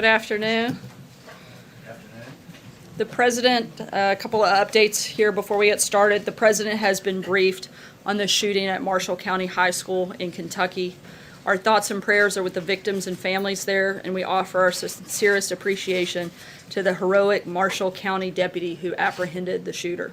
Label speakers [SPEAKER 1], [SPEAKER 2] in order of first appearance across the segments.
[SPEAKER 1] Good afternoon. The President, a couple of updates here before we get started. The President has been briefed on the shooting at Marshall County High School in Kentucky. Our thoughts and prayers are with the victims and families there, and we offer our sincerest appreciation to the heroic Marshall County deputy who apprehended the shooter.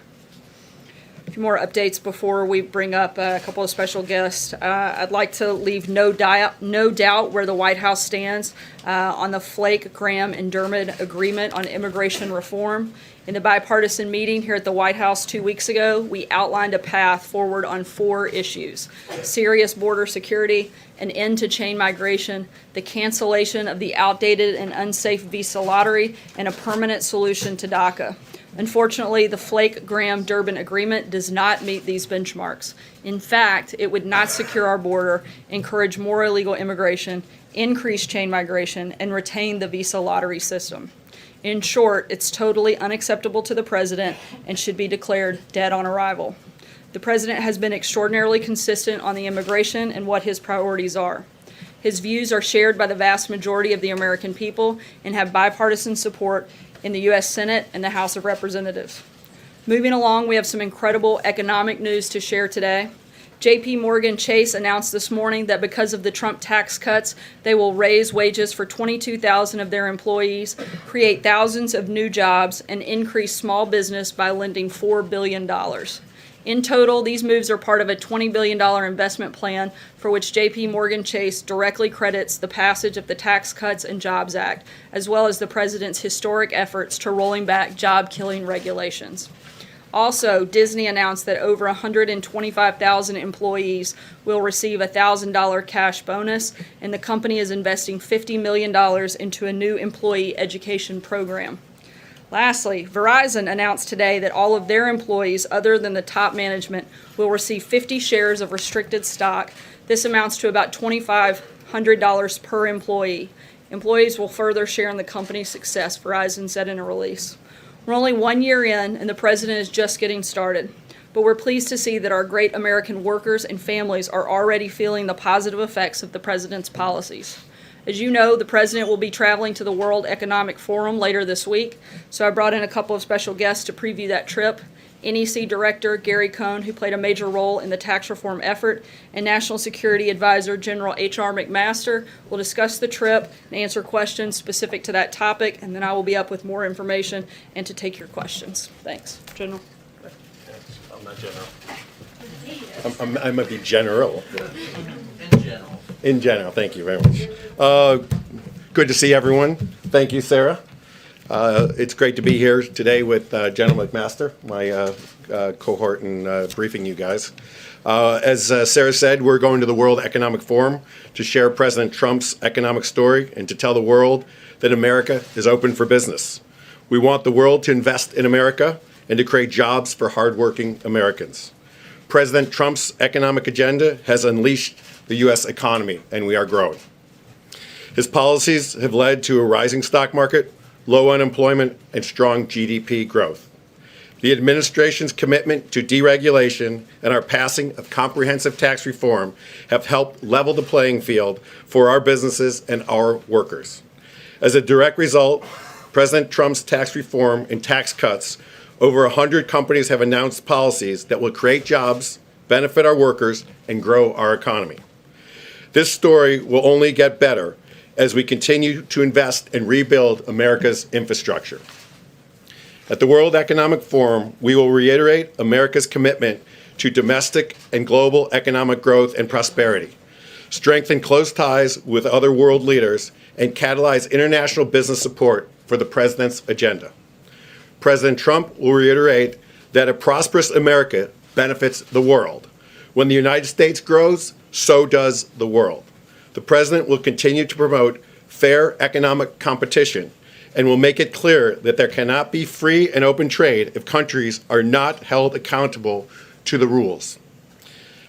[SPEAKER 1] A few more updates before we bring up a couple of special guests. I'd like to leave no doubt where the White House stands on the Flake, Graham, and Dermot agreement on immigration reform. In the bipartisan meeting here at the White House 2 weeks ago, we outlined a path forward on 4 issues: serious border security, an end to chain migration, the cancellation of the outdated and unsafe visa lottery, and a permanent solution to DACA. Unfortunately, the Flake-Graham-Durbin agreement does not meet these benchmarks. In fact, it would not secure our border, encourage more illegal immigration, increase chain migration, and retain the visa lottery system. In short, it's totally unacceptable to the President and should be declared dead on arrival. The President has been extraordinarily consistent on the immigration and what his priorities are. His views are shared by the vast majority of the American people and have bipartisan support in the U.S. Senate and the House of Representatives. Moving along, we have some incredible economic news to share today. J.P. Morgan Chase announced this morning that because of the Trump tax cuts, they will raise wages for 22,000 of their employees, create thousands of new jobs, and increase small business by lending $4 billion. In total, these moves are part of a $20 billion investment plan for which J.P. Morgan Chase directly credits the passage of the Tax Cuts and Jobs Act, as well as the President's historic efforts to rolling back job-killing regulations. Also, Disney announced that over 125,000 employees will receive a $1,000 cash bonus, and the company is investing $50 million into a new employee education program. Lastly, Verizon announced today that all of their employees, other than the top management, will receive 50 shares of restricted stock. This amounts to about $2,500 per employee. Employees will further share in the company's success, Verizon said in a release. We're only 1 year in, and the President is just getting started. But we're pleased to see that our great American workers and families are already feeling the positive effects of the President's policies. As you know, the President will be traveling to the World Economic Forum later this week, so I brought in a couple of special guests to preview that trip. NEC Director Gary Cohn, who played a major role in the tax reform effort, and National Security Advisor General H.R. McMaster will discuss the trip and answer questions specific to that topic, and then I will be up with more information and to take your questions. Thanks. General.
[SPEAKER 2] I'm not general. I might be general.
[SPEAKER 3] In general.
[SPEAKER 2] In general, thank you very much. Good to see everyone. Thank you, Sarah. It's great to be here today with General McMaster, my cohort in briefing you guys. As Sarah said, we're going to the World Economic Forum to share President Trump's economic story and to tell the world that America is open for business. We want the world to invest in America and to create jobs for hardworking Americans. President Trump's economic agenda has unleashed the U.S. economy, and we are growing. His policies have led to a rising stock market, low unemployment, and strong GDP growth. The administration's commitment to deregulation and our passing of comprehensive tax reform have helped level the playing field for our businesses and our workers. As a direct result, President Trump's tax reform and tax cuts, over 100 companies have announced policies that will create jobs, benefit our workers, and grow our economy. This story will only get better as we continue to invest and rebuild America's infrastructure. At the World Economic Forum, we will reiterate America's commitment to domestic and global economic growth and prosperity, strengthen close ties with other world leaders, and catalyze international business support for the President's agenda. President Trump will reiterate that a prosperous America benefits the world. When the United States grows, so does the world. The President will continue to promote fair economic competition and will make it clear that there cannot be free and open trade if countries are not held accountable to the rules.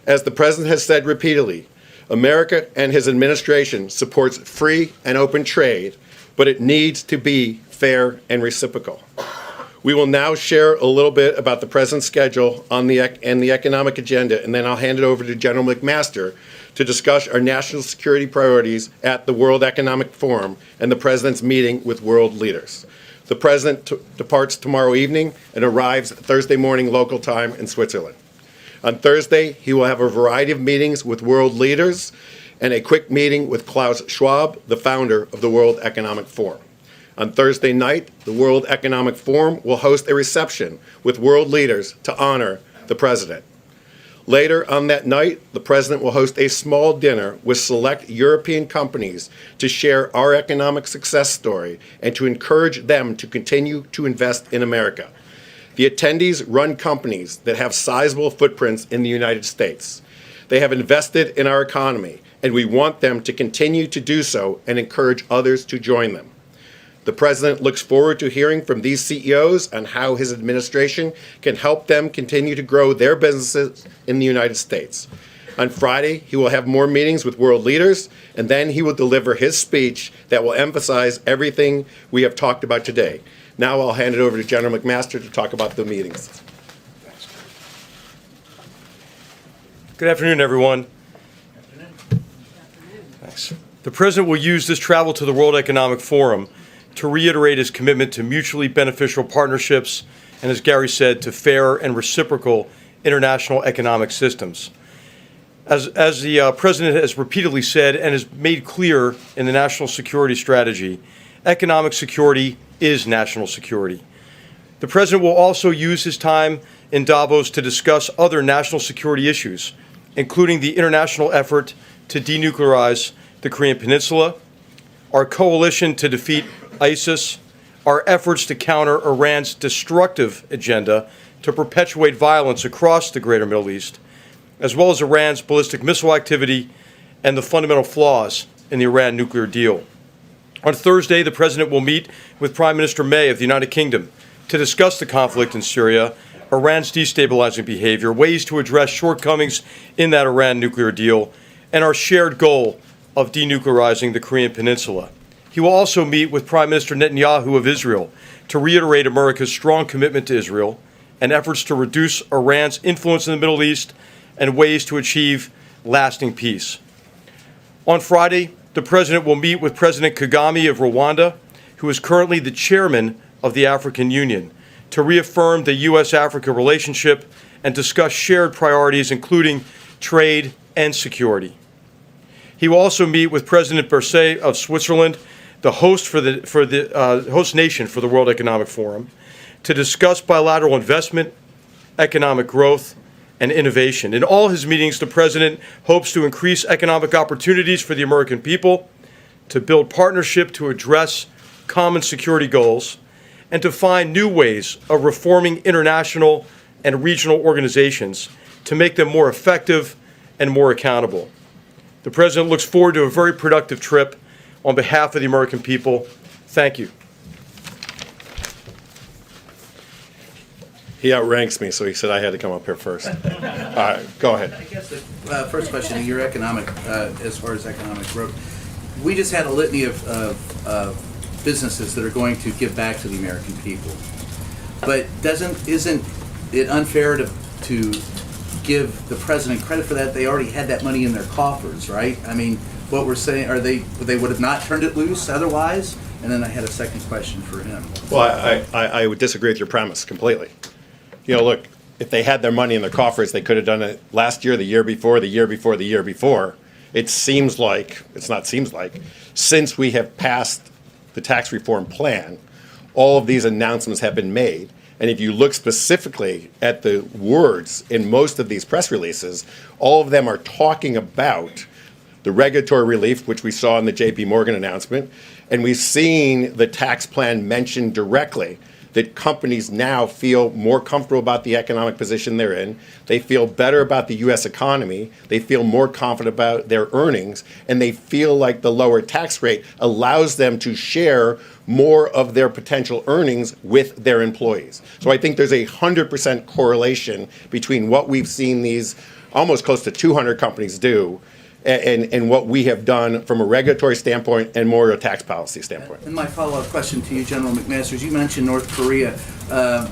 [SPEAKER 2] As the President has said repeatedly, America and his administration supports free and open trade, but it needs to be fair and reciprocal. We will now share a little bit about the President's schedule on the economic agenda, and then I'll hand it over to General McMaster to discuss our national security priorities at the World Economic Forum and the President's meeting with world leaders. The President departs tomorrow evening and arrives Thursday morning local time in Switzerland. On Thursday, he will have a variety of meetings with world leaders and a quick meeting with Klaus Schwab, the founder of the World Economic Forum. On Thursday night, the World Economic Forum will host a reception with world leaders to honor the President. Later on that night, the President will host a small dinner with select European companies to share our economic success story and to encourage them to continue to invest in America. The attendees run companies that have sizable footprints in the United States. They have invested in our economy, and we want them to continue to do so and encourage others to join them. The President looks forward to hearing from these CEOs on how his administration can help them continue to grow their businesses in the United States. On Friday, he will have more meetings with world leaders, and then he will deliver his speech that will emphasize everything we have talked about today. Now I'll hand it over to General McMaster to talk about the meetings.
[SPEAKER 4] Good afternoon, everyone. Thanks. The President will use this travel to the World Economic Forum to reiterate his commitment to mutually beneficial partnerships and, as Gary said, to fair and reciprocal international economic systems. As the President has repeatedly said and has made clear in the national security strategy, economic security is national security. The President will also use his time in Davos to discuss other national security issues, including the international effort to denuclearize the Korean Peninsula, our coalition to defeat ISIS, our efforts to counter Iran's destructive agenda to perpetuate violence across the greater Middle East, as well as Iran's ballistic missile activity and the fundamental flaws in the Iran nuclear deal. On Thursday, the President will meet with Prime Minister May of the United Kingdom to discuss the conflict in Syria, Iran's destabilizing behavior, ways to address shortcomings in that Iran nuclear deal, and our shared goal of denuclearizing the Korean Peninsula. He will also meet with Prime Minister Netanyahu of Israel to reiterate America's strong commitment to Israel and efforts to reduce Iran's influence in the Middle East and ways to achieve lasting peace. On Friday, the President will meet with President Kagame of Rwanda, who is currently the chairman of the African Union, to reaffirm the U.S.-Africa relationship and discuss shared priorities, including trade and security. He will also meet with President Berset of Switzerland, the host host nation for the World Economic Forum, to discuss bilateral investment, economic growth, and innovation. In all his meetings, the President hopes to increase economic opportunities for the American people, to build partnership to address common security goals, and to find new ways of reforming international and regional organizations to make them more effective and more accountable. The President looks forward to a very productive trip. On behalf of the American people, thank you.
[SPEAKER 2] He outranks me, so he said I had to come up here first. All right, go ahead.
[SPEAKER 3] I guess the first question, your economic, as far as economic growth, we just had a litany of businesses that are going to give back to the American people. But isn't it unfair to give the President credit for that? They already had that money in their coffers, right? I mean, what we're saying, they would have not turned it loose otherwise? And then I had a second question for him.
[SPEAKER 2] Well, I would disagree with your premise completely. You know, look, if they had their money in their coffers, they could have done it last year, the year before, the year before, the year before. Since we have passed the tax reform plan, all of these announcements have been made. And if you look specifically at the words in most of these press releases, all of them are talking about the regulatory relief, which we saw in the J.P. Morgan announcement, and we've seen the tax plan mentioned directly, that companies now feel more comfortable about the economic position they're in. They feel better about the U.S. economy. They feel more confident about their earnings, and they feel like the lower tax rate allows them to share more of their potential earnings with their employees. So I think there's 100% correlation between what we've seen these almost close to 200 companies do and what we have done from a regulatory standpoint and more a tax policy standpoint.
[SPEAKER 3] And my follow-up question to you, General McMaster, you mentioned North Korea.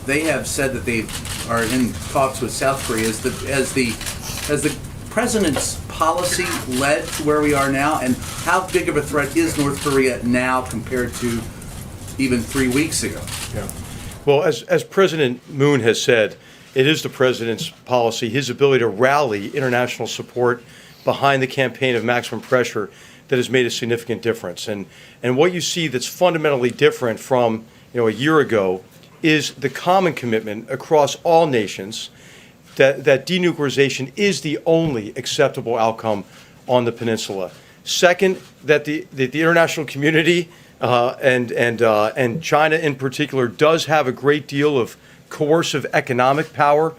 [SPEAKER 3] They have said that they are in talks with South Korea. Has the president's policy led to where we are now? And how big of a threat is North Korea now compared to even 3 weeks ago?
[SPEAKER 4] Yeah. Well, as President Moon has said, it is the president's policy, his ability to rally international support behind the campaign of maximum pressure that has made a significant difference. And what you see that's fundamentally different from a year ago is the common commitment across all nations that denuclearization is the only acceptable outcome on the peninsula. Second, that the international community and China in particular does have a great deal of coercive economic power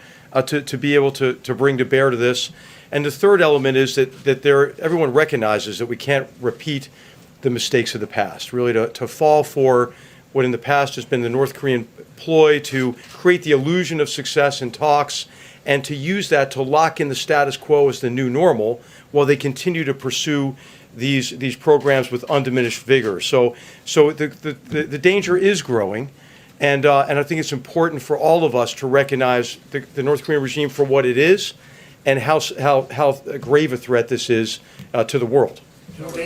[SPEAKER 4] to be able to bring to bear to this. And the third element is that everyone recognizes that we can't repeat the mistakes of the past, really to fall for what in the past has been the North Korean ploy to create the illusion of success in talks and to use that to lock in the status quo as the new normal while they continue to pursue these programs with undiminished vigor. So the danger is growing, and I think it's important for all of us to recognize the North Korean regime for what it is and how grave a threat this is to the world.
[SPEAKER 2] One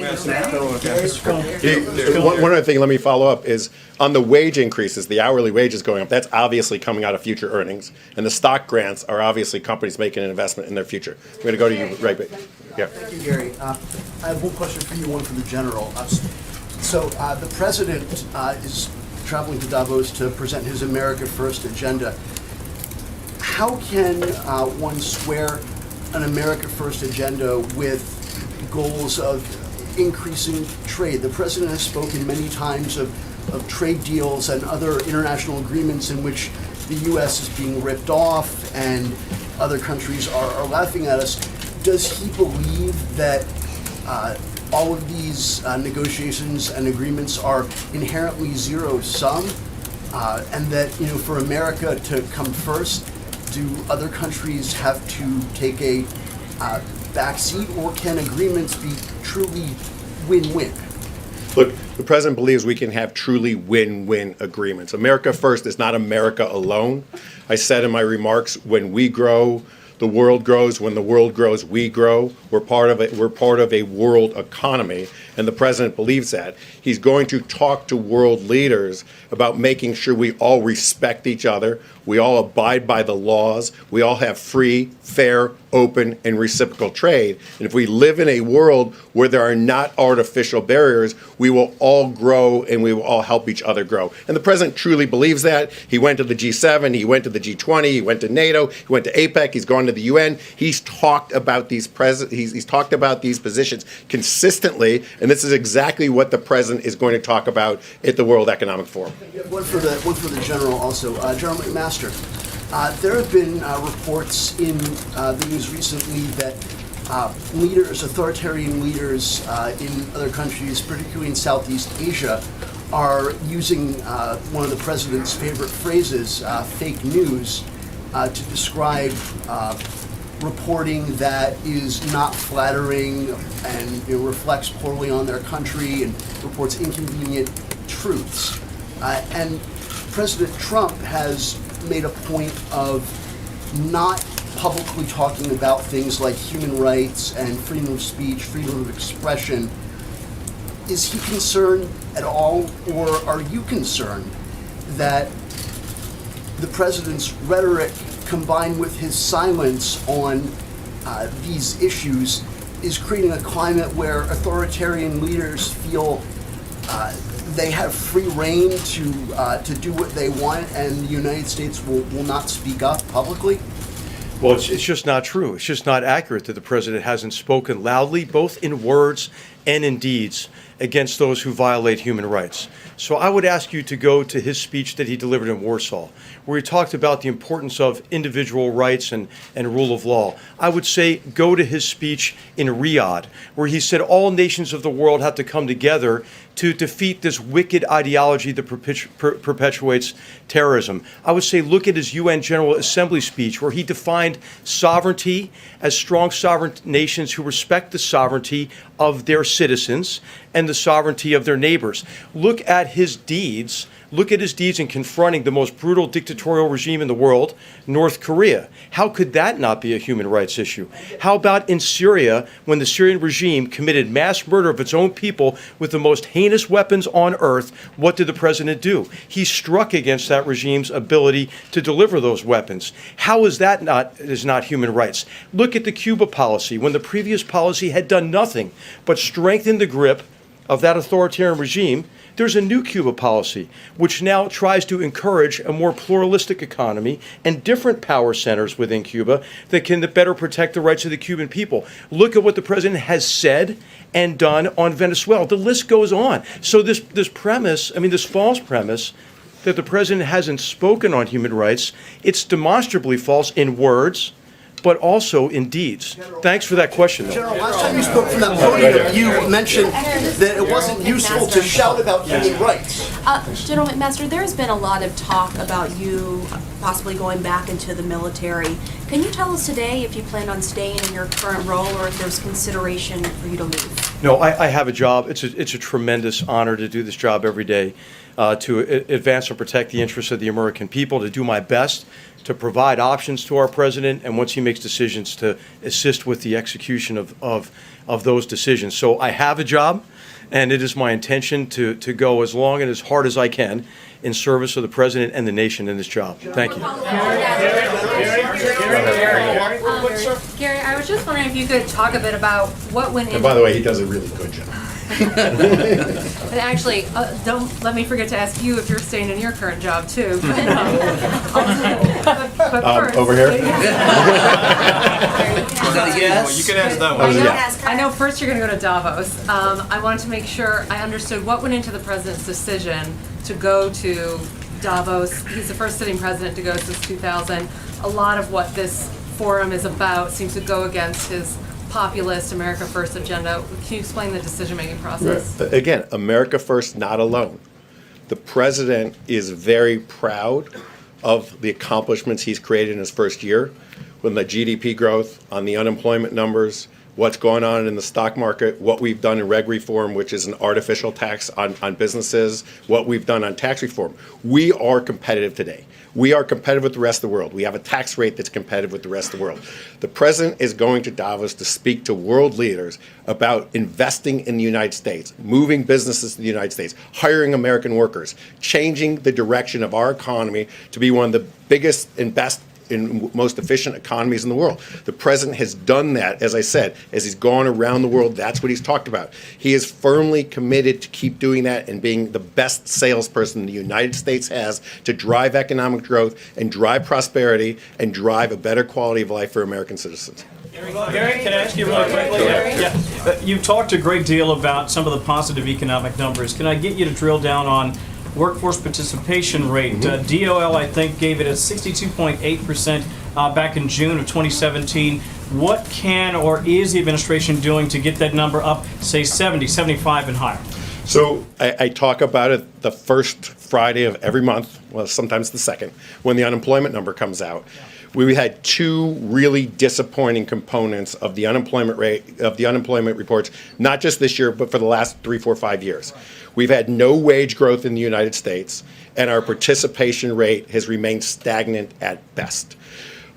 [SPEAKER 2] other thing, let me follow up, is on the wage increases, the hourly wages going up, that's obviously coming out of future earnings. And the stock grants are obviously companies making an investment in their future. We're going to go to you right back. Yeah.
[SPEAKER 5] Thank you, Gary. I have one question for you, one for the general. So the president is traveling to Davos to present his America First agenda. How can one square an America First agenda with goals of increasing trade? The president has spoken many times of trade deals and other international agreements in which the U.S. is being ripped off and other countries are laughing at us. Does he believe that all of these negotiations and agreements are inherently zero-sum, and that for America to come first, do other countries have to take a backseat, or can agreements be truly win-win?
[SPEAKER 2] Look, the president believes we can have truly win-win agreements. America First is not America alone. I said in my remarks, when we grow, the world grows. When the world grows, we grow. We're part of it. We're part of a world economy, and the president believes that. He's going to talk to world leaders about making sure we all respect each other, we all abide by the laws, we all have free, fair, open, and reciprocal trade. And if we live in a world where there are not artificial barriers, we will all grow and we will all help each other grow. And the president truly believes that. He went to the G7, he went to the G20, he went to NATO, he went to APEC, he's gone to the UN. He's talked about these he's talked about these positions consistently, and this is exactly what the president is going to talk about at the World Economic Forum.
[SPEAKER 5] One for the general also. General McMaster, there have been reports in the news recently that authoritarian leaders in other countries, particularly in Southeast Asia, are using one of the president's favorite phrases, fake news, to describe reporting that is not flattering and reflects poorly on their country and reports inconvenient truths. And President Trump has made a point of not publicly talking about things like human rights and freedom of speech, freedom of expression. Is he concerned at all, or are you concerned that the president's rhetoric combined with his silence on these issues is creating a climate where authoritarian leaders feel they have free rein to do what they want, and the United States will not speak up publicly?
[SPEAKER 4] Well, it's just not true. It's just not accurate that the president hasn't spoken loudly, both in words and in deeds against those who violate human rights. So I would ask you to go to his speech that he delivered in Warsaw, where he talked about the importance of individual rights and rule of law. I would say go to his speech in Riyadh, where he said all nations of the world have to come together to defeat this wicked ideology that perpetuates terrorism. I would say look at his UN General Assembly speech, where he defined sovereignty as strong sovereign nations who respect the sovereignty of their citizens and the sovereignty of their neighbors. Look at his deeds. Look at his deeds in confronting the most brutal dictatorial regime in the world, North Korea. How could that not be a human rights issue? How about in Syria, when the Syrian regime committed mass murder of its own people with the most heinous weapons on earth? What did the president do? He struck against that regime's ability to deliver those weapons. How is that not human rights? Look at the Cuba policy, when the previous policy had done nothing but strengthen the grip of that authoritarian regime. There's a new Cuba policy, which now tries to encourage a more pluralistic economy and different power centers within Cuba that can better protect the rights of the Cuban people. Look at what the president has said and done on Venezuela. The list goes on. So this false premise that the president hasn't spoken on human rights, it's demonstrably false in words, but also in deeds. Thanks for that question, though.
[SPEAKER 5] General, last time you spoke from that podium, you mentioned that it wasn't useful to shout about human rights.
[SPEAKER 6] General McMaster, there's been a lot of talk about you possibly going back into the military. Can you tell us today if you plan on staying in your current role or if there's consideration for you to leave?
[SPEAKER 4] No, I have a job. It's a tremendous honor to do this job every day, to advance and protect the interests of the American people, to do my best to provide options to our president, and once he makes decisions, to assist with the execution of those decisions. So I have a job, and it is my intention to go as long and as hard as I can in service of the president and the nation in this job. Thank you.
[SPEAKER 7] Gary, I was just wondering if you could talk a bit about what went into...
[SPEAKER 2] And by the way, he does a really good job.
[SPEAKER 7] And actually, don't let me forget to ask you if you're staying in your current job, too. But first...
[SPEAKER 2] Over here?
[SPEAKER 3] Yes.
[SPEAKER 8] You can answer that one.
[SPEAKER 7] I know first you're going to go to Davos. I wanted to make sure I understood what went into the president's decision to go to Davos. He's the first sitting president to go since 2000. A lot of what this forum is about seems to go against his populist America First agenda. Can you explain the decision-making process?
[SPEAKER 2] Again, America First, not alone. The president is very proud of the accomplishments he's created in his first year, with the GDP growth, on the unemployment numbers, what's going on in the stock market, what we've done in reg reform, which is an artificial tax on businesses, what we've done on tax reform. We are competitive today. We are competitive with the rest of the world. We have a tax rate that's competitive with the rest of the world. The president is going to Davos to speak to world leaders about investing in the United States, moving businesses to the United States, hiring American workers, changing the direction of our economy to be one of the biggest and best and most efficient economies in the world. The president has done that, as I said, as he's gone around the world. That's what he's talked about. He is firmly committed to keep doing that and being the best salesperson the United States has to drive economic growth and drive prosperity and drive a better quality of life for American citizens.
[SPEAKER 8] Gary, can I ask you really quickly? Yeah. You've talked a great deal about some of the positive economic numbers. Can I get you to drill down on workforce participation rate? DOL, I think, gave it a 62.8% back in June of 2017. What can or is the administration doing to get that number up, say 70, 75 and higher?
[SPEAKER 2] So I talk about it the first Friday of every month, well, sometimes the second, when the unemployment number comes out. We had two really disappointing components of the unemployment rate, of the unemployment reports, not just this year, but for the last 3, 4, 5 years. We've had no wage growth in the United States, and our participation rate has remained stagnant at best.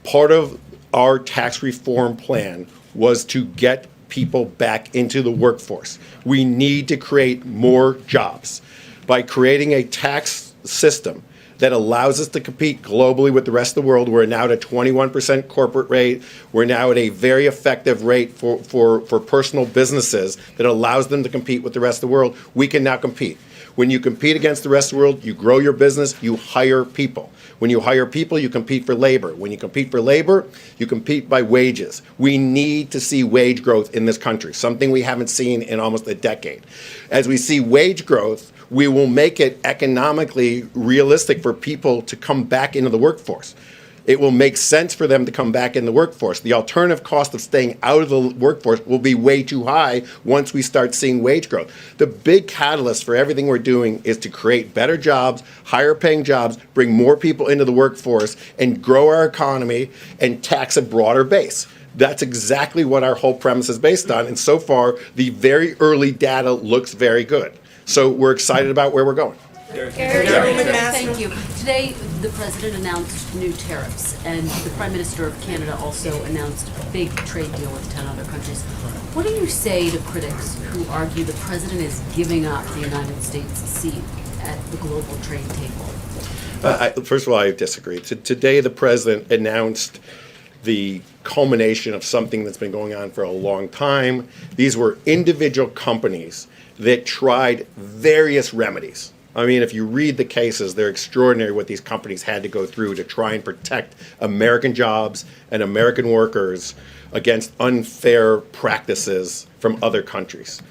[SPEAKER 2] Part of our tax reform plan was to get people back into the workforce. We need to create more jobs. By creating a tax system that allows us to compete globally with the rest of the world, we're now at a 21% corporate rate. We're now at a very effective rate for personal businesses that allows them to compete with the rest of the world. We can now compete. When you compete against the rest of the world, you grow your business, you hire people. When you hire people, you compete for labor. When you compete for labor, you compete by wages. We need to see wage growth in this country, something we haven't seen in almost a decade. As we see wage growth, we will make it economically realistic for people to come back into the workforce. It will make sense for them to come back in the workforce. The alternative cost of staying out of the workforce will be way too high once we start seeing wage growth. The big catalyst for everything we're doing is to create better jobs, higher paying jobs, bring more people into the workforce, and grow our economy and tax a broader base. That's exactly what our whole premise is based on. And so far, the very early data looks very good. So we're excited about where we're going.
[SPEAKER 9] Thank you. Today, the president announced new tariffs, and the prime minister of Canada also announced a big trade deal with 10 other countries. What do you say to critics who argue the president is giving up the United States' seat at the global trade table?
[SPEAKER 2] First of all, I disagree. Today, the president announced the culmination of something that's been going on for a long time. These were individual companies that tried various remedies. I mean, if you read the cases, they're extraordinary what these companies had to go through to try and protect American jobs and American workers against unfair practices from other countries.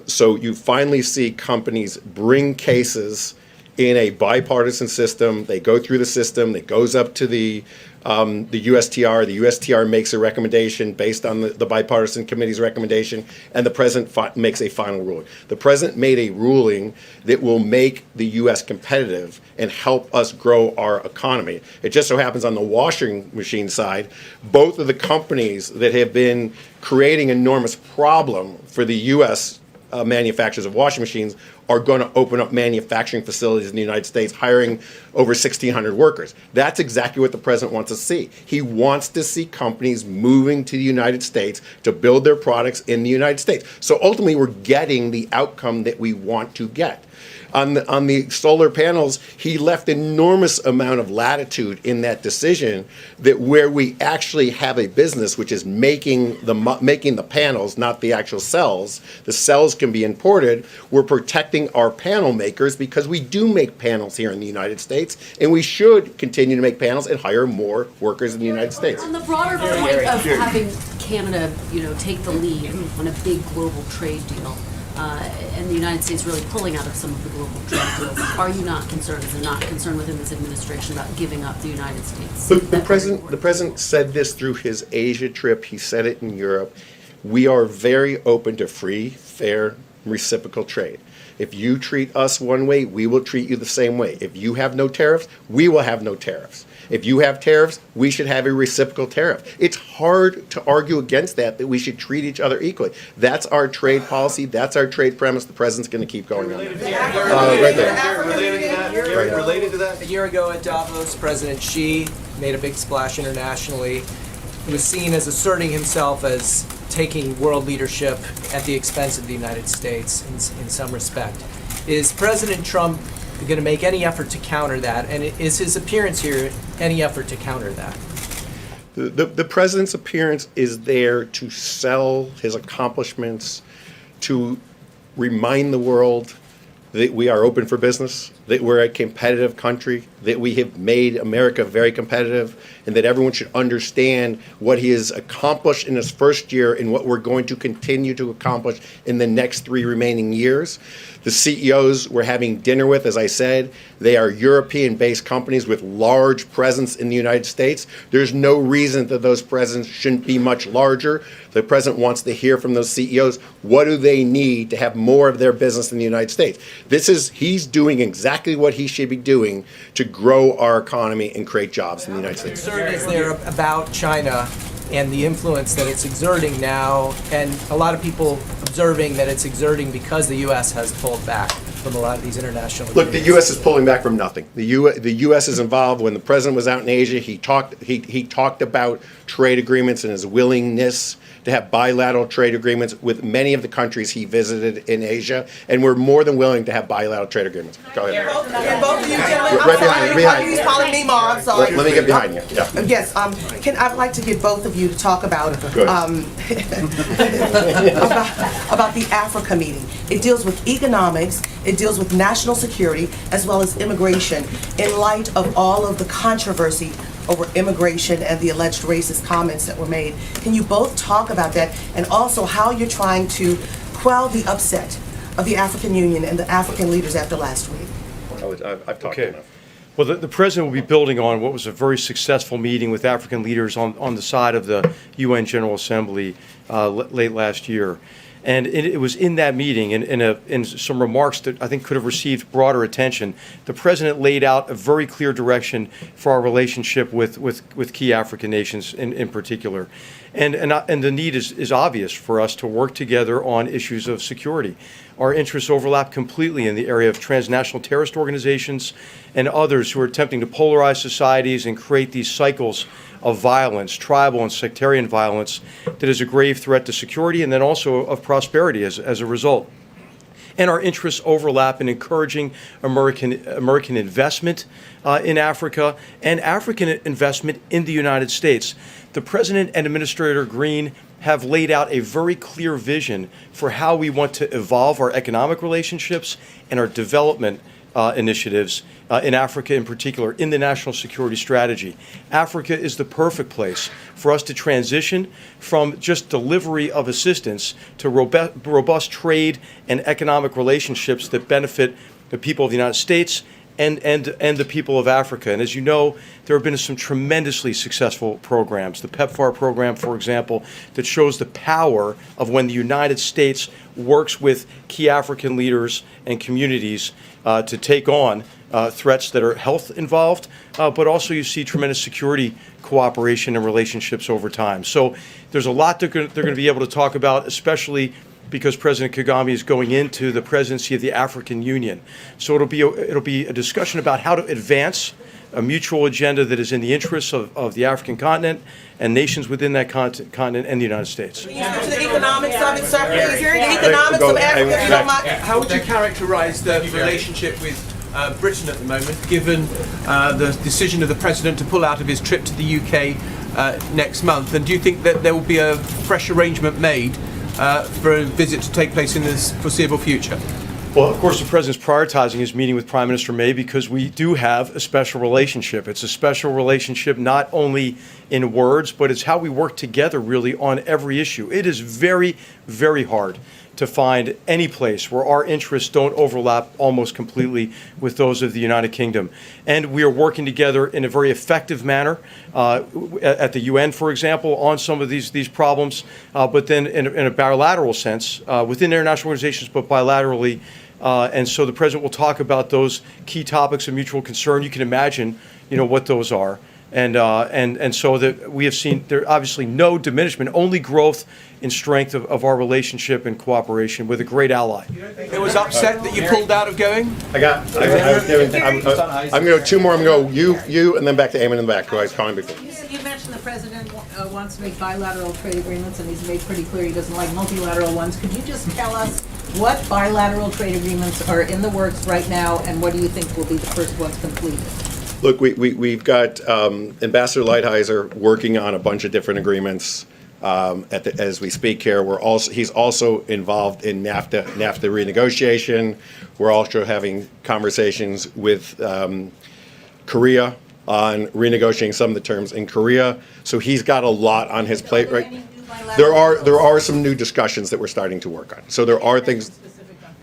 [SPEAKER 2] So you finally see companies bring cases in a bipartisan system. They go through the system. It goes up to the USTR. The USTR makes a recommendation based on the bipartisan committee's recommendation, and the president makes a final ruling. The president made a ruling that will make the U.S. competitive and help us grow our economy. It just so happens on the washing machine side, both of the companies that have been creating enormous problem for the U.S. Manufacturers of washing machines are going to open up manufacturing facilities in the United States, hiring over 1,600 workers. That's exactly what the president wants to see. He wants to see companies moving to the United States to build their products in the United States. So ultimately, we're getting the outcome that we want to get. On the solar panels, he left enormous amount of latitude in that decision that where we actually have a business which is making the panels, not the actual cells. The cells can be imported. We're protecting our panel makers because we do make panels here in the United States, and we should continue to make panels and hire more workers in the United States.
[SPEAKER 9] On the broader point of having Canada, take the lead on a big global trade deal, and the United States really pulling out of some of the global trade deals, are you not concerned, is there not concern within this administration about giving up the United States?
[SPEAKER 2] The president said this through his Asia trip. He said it in Europe. We are very open to free, fair, reciprocal trade. If you treat us one way, we will treat you the same way. If you have no tariffs, we will have no tariffs. If you have tariffs, we should have a reciprocal tariff. It's hard to argue against that we should treat each other equally. That's our trade policy. That's our trade premise. The president's going to keep going on that. Right there.
[SPEAKER 10] Related to that, a year ago at Davos, President Xi made a big splash internationally. He was seen as asserting himself as taking world leadership at the expense of the United States in some respect. Is President Trump going to make any effort to counter that? And is his appearance here any effort to counter that?
[SPEAKER 2] The president's appearance is there to sell his accomplishments, to remind the world that we are open for business, that we're a competitive country, that we have made America very competitive, and that everyone should understand what he has accomplished in his first year and what we're going to continue to accomplish in the next 3 remaining years. The CEOs we're having dinner with, as I said, they are European-based companies with large presence in the United States. There's no reason that those presence shouldn't be much larger. The president wants to hear from those CEOs, what do they need to have more of their business in the United States? He's doing exactly what he should be doing to grow our economy and create jobs in the United States.
[SPEAKER 10] What concern is there about China and the influence that it's exerting now, and a lot of people observing that it's exerting because the U.S. has pulled back from a lot of these international
[SPEAKER 2] Look,
[SPEAKER 10] agreements?
[SPEAKER 2] the U.S. is pulling back from nothing. The U.S. is involved. When the president was out in Asia, he talked about trade agreements and his willingness to have bilateral trade agreements with many of the countries he visited in Asia, and we're more than willing to have bilateral trade agreements. Go ahead.
[SPEAKER 11] Can both of you gentlemen,
[SPEAKER 2] Right behind you.
[SPEAKER 11] He's calling me mom, I'm sorry.
[SPEAKER 2] Let me get behind you. Yeah.
[SPEAKER 11] Yes, I'd like to get both of you to talk about
[SPEAKER 2] Good.
[SPEAKER 11] about the Africa meeting. It deals with economics, It deals with national security as well as immigration in light of all of the controversy over immigration and the alleged racist comments that were made. Can you both talk about that and also how you're trying to quell the upset of the African Union and the African leaders after last week?
[SPEAKER 2] I've talked
[SPEAKER 4] Okay.
[SPEAKER 2] enough.
[SPEAKER 4] Well, the president will be building on what was a very successful meeting with African leaders on the side of the UN General Assembly late last year. And it was in that meeting, in some remarks that I think could have received broader attention, the president laid out a very clear direction for our relationship with key African nations in particular. And the need is obvious for us to work together on issues of security. Our interests overlap completely in the area of transnational terrorist organizations and others who are attempting to polarize societies and create these cycles of violence, tribal and sectarian violence, that is a grave threat to security and then also of prosperity as a result. And our interests overlap in encouraging American investment in Africa and African investment in the United States. The President and Administrator Green have laid out a very clear vision for how we want to evolve our economic relationships and our development initiatives in Africa in particular, in the national security strategy. Africa is the perfect place for us to transition from just delivery of assistance to robust trade and economic relationships that benefit the people of the United States and the people of Africa. And as you know, there have been some tremendously successful programs. The PEPFAR program, for example, that shows the power of when the United States works with key African leaders and communities to take on threats that are health involved, but also you see tremendous security cooperation and relationships over time. So there's a lot they're going to be able to talk about, especially because President Kagame is going into the presidency of the African Union. So it'll be a discussion about how to advance a mutual agenda that is in the interests of the African continent and nations within that continent and the United States.
[SPEAKER 11] To the economic summit, sir, please. The economics of Africa, if you don't mind.
[SPEAKER 10] How would you characterize the relationship with Britain at the moment, given the decision of the President to pull out of his trip to the UK next month? And do you think that there will be a fresh arrangement made for a visit to take place in this foreseeable future?
[SPEAKER 4] Well, of course, the President's prioritizing his meeting with Prime Minister May because we do have a special relationship. It's a special relationship not only in words, but it's how we work together really on every issue. It is very, very hard to find any place where our interests don't overlap almost completely with those of the United Kingdom. And we are working together in a very effective manner at the UN, for example, on some of these problems, but then in a bilateral sense within international organizations, but bilaterally. And so the President will talk about those key topics of mutual concern. You can imagine, what those are. And so that we have seen there obviously no diminishment, only growth in strength of our relationship and cooperation with a great ally.
[SPEAKER 10] It was upset that you pulled out of going?
[SPEAKER 2] I'm going to go two more. I'm going to go you, and then back to Eamon in the back, who I was calling before.
[SPEAKER 12] You mentioned the president wants to make bilateral trade agreements, and he's made pretty clear he doesn't like multilateral ones. Could you just tell us what bilateral trade agreements are in the works right now, and what do you think will be the first ones completed?
[SPEAKER 2] Look, we've got Ambassador Lighthizer working on a bunch of different agreements as we speak here. He's also involved in NAFTA renegotiation. We're also having conversations with Korea on renegotiating some of the terms in Korea. So he's got a lot on his plate right now. There are some new discussions that we're starting to work on. So there are things.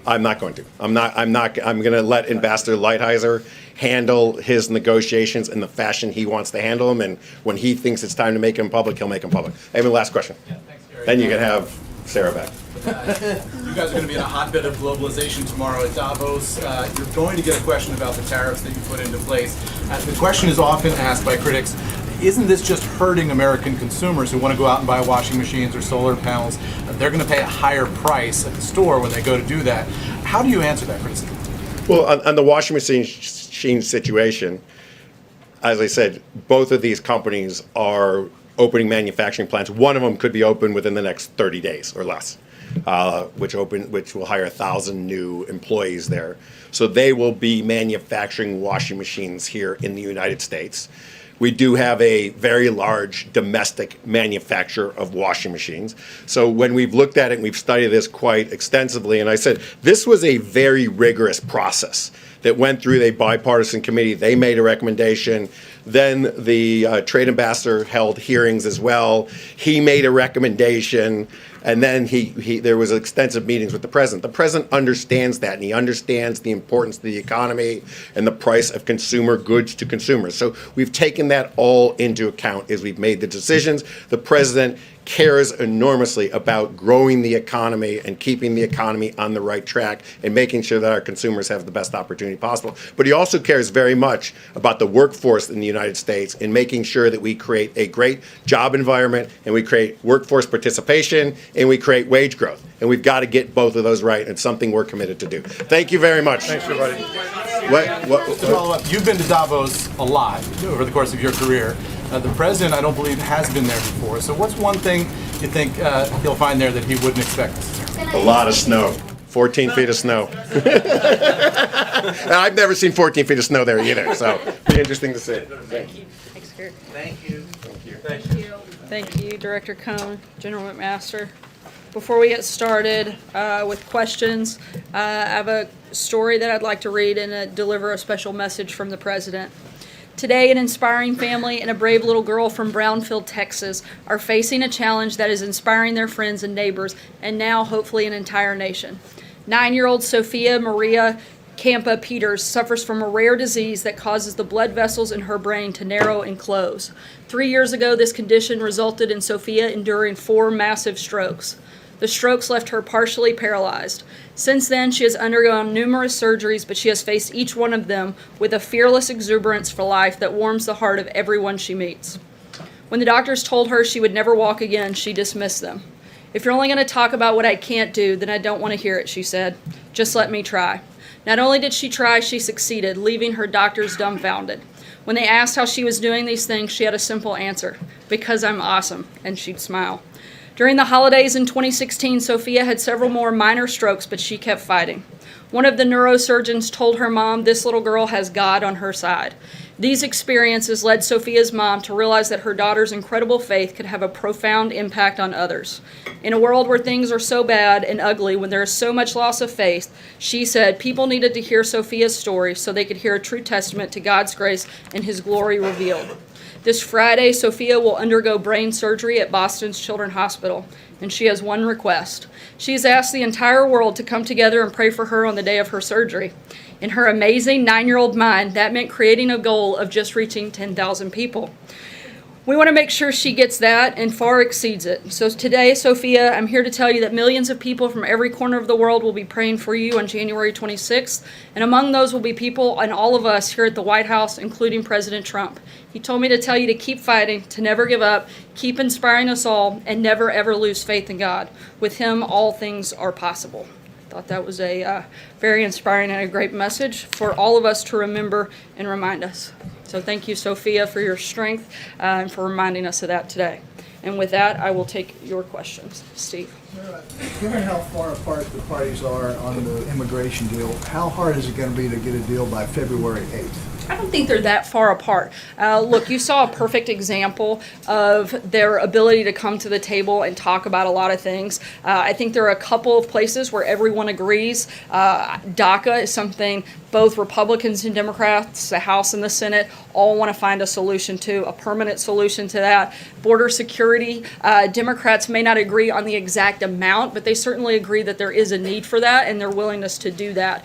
[SPEAKER 2] I'm not going to. I'm going to let Ambassador Lighthizer handle his negotiations in the fashion he wants to handle them, and when he thinks it's time to make them public, he'll make them public. Amy, last question.
[SPEAKER 13] Yeah, thanks, Gary.
[SPEAKER 2] Then you can have Sarah back.
[SPEAKER 13] You guys are going to be in a hotbed of globalization tomorrow at Davos. You're going to get a question about the tariffs that you put into place. The question is often asked by critics, isn't this just hurting American consumers who want to go out and buy washing machines or solar panels? They're going to pay a higher price at the store when they go to do that. How do you answer that criticism?
[SPEAKER 2] Well, on the washing machine situation, as I said, both of these companies are opening manufacturing plants. One of them could be open within the next 30 days or less, which will hire 1,000 new employees there. So they will be manufacturing washing machines here in the United States. we do have a very large domestic manufacturer of washing machines. So when we've looked at it and we've studied this quite extensively, and I said, this was a very rigorous process that went through a bipartisan committee. They made a recommendation. Then the trade ambassador held hearings as well. He made a recommendation, and then there was extensive meetings with the president. The president understands that, and he understands the importance of the economy and the price of consumer goods to consumers. So we've taken that all into account as we've made the decisions. The president cares enormously about growing the economy and keeping the economy on the right track and making sure that our consumers have the best opportunity possible. But he also cares very much about the workforce in the United States and making sure that we create a great job environment and we create workforce participation and we create wage growth. And we've got to get both of those right, and it's something we're committed to do. Thank you very much.
[SPEAKER 4] Thanks, everybody.
[SPEAKER 2] What?
[SPEAKER 13] To follow up, you've been to Davos a lot over the course of your career. The president, I don't believe, has been there before. So what's one thing you think he'll find there that he wouldn't expect?
[SPEAKER 2] A lot of snow. 14 feet of snow. And I've never seen 14 feet of snow there either, so it'll be interesting to see. Thank you.
[SPEAKER 1] Thanks, Gary.
[SPEAKER 3] Thank you.
[SPEAKER 1] Thank you, Director Cohn, General McMaster. Before we get started with questions, I have a story that I'd like to read and deliver a special message from the President. Today, an inspiring family and a brave little girl from Brownfield, Texas, are facing a challenge that is inspiring their friends and neighbors, and now hopefully an entire nation. 9-year-old Sophia Maria Campa Peters suffers from a rare disease that causes the blood vessels in her brain to narrow and close. 3 years ago, this condition resulted in Sophia enduring 4 massive strokes. The strokes left her partially paralyzed. Since then, she has undergone numerous surgeries, but she has faced each one of them with a fearless exuberance for life that warms the heart of everyone she meets. When the doctors told her she would never walk again, she dismissed them. "If you're only going to talk about what I can't do, then I don't want to hear it," she said. "Just let me try." Not only did she try, she succeeded, leaving her doctors dumbfounded. When they asked how she was doing these things, she had a simple answer: "Because I'm awesome," and she'd smile. During the holidays in 2016, Sophia had several more minor strokes, but she kept fighting. One of the neurosurgeons told her mom this little girl has God on her side. These experiences led Sophia's mom to realize that her daughter's incredible faith could have a profound impact on others. In a world where things are so bad and ugly, when there is so much loss of faith, she said people needed to hear Sophia's story so they could hear a true testament to God's grace and His glory revealed. This Friday, Sophia will undergo brain surgery at Boston's Children's Hospital, and she has one request. She has asked the entire world to come together and pray for her on the day of her surgery. In her amazing 9-year-old mind, that meant creating a goal of just reaching 10,000 people. We want to make sure she gets that and far exceeds it. So today, Sophia, I'm here to tell you that millions of people from every corner of the world will be praying for you on January 26th. And among those will be people and all of us here at the White House, including President Trump. He told me to tell you to keep fighting, to never give up, keep inspiring us all, and never ever lose faith in God. With Him, all things are possible. I thought that was a very inspiring and a great message for all of us to remember and remind us. So thank you, Sophia, for your strength and for reminding us of that today. And with that, I will take your questions. Steve.
[SPEAKER 14] Given how far apart the parties are on the immigration deal, how hard is it going to be to get a deal by February 8th?
[SPEAKER 1] I don't think they're that far apart. Look, you saw a perfect example of their ability to come to the table and talk about a lot of things. I think there are a couple of places where everyone agrees. DACA is something both Republicans and Democrats, the House and the Senate, all want to find a solution to, a permanent solution to that. Border security, Democrats may not agree on the exact amount, but they certainly agree that there is a need for that and their willingness to do that.